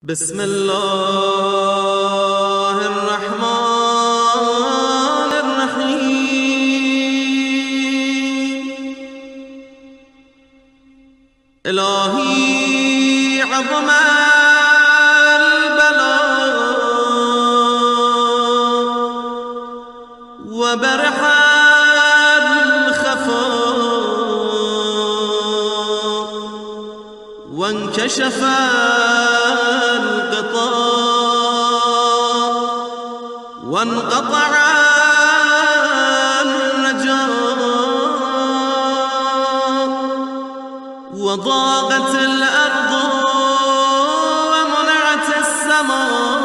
بسم الله الرحمن الرحيم. إلهي عظم البلاء وبرح الخفاء وانكشف وانقطع الرجاء وضاقت الأرض ومنعت السماء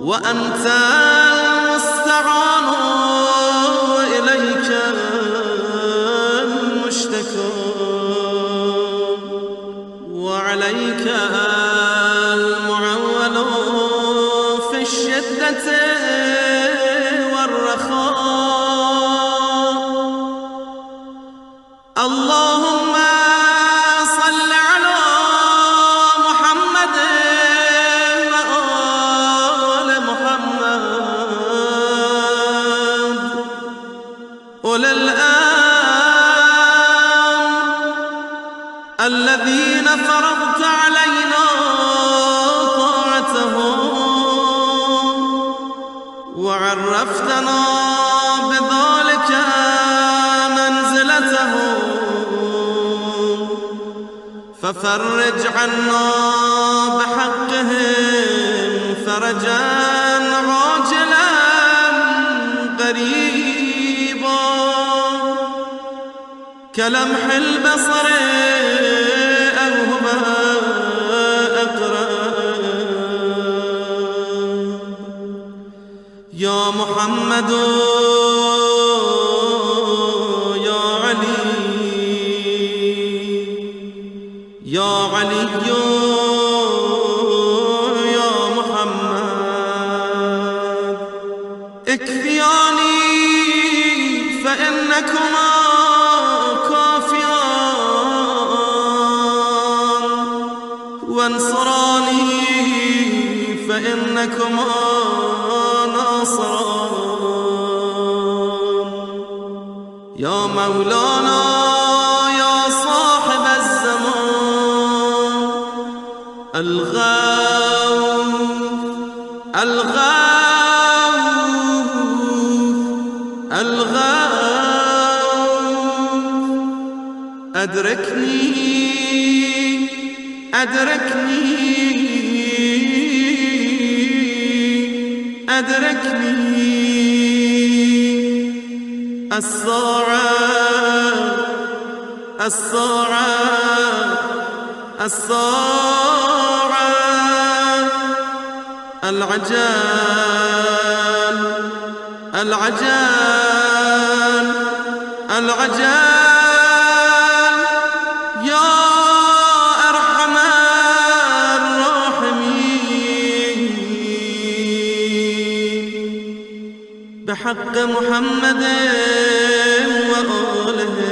وأنت المستعان وإليك المشتكى وعليك الشدة والرخاء. اللهم صل على محمد وآل محمد أولي الأمر الذين فرضت علينا وعرفتنا بذلك منزلته ففرج عنا بحقهم فرجا عاجلا قريبا كلمح البصر أو هما يا محمد يا علي يا علي يا محمد اكفياني فإنكما كافيان وانصراني فإنكما يا مولانا يا صاحب الزمان الغوث الغوث الغوث أدركني أدركني أدركني الساعة الساعة الساعة العجال العجال العجال يا أرحم الراحمين بحق محمد وآله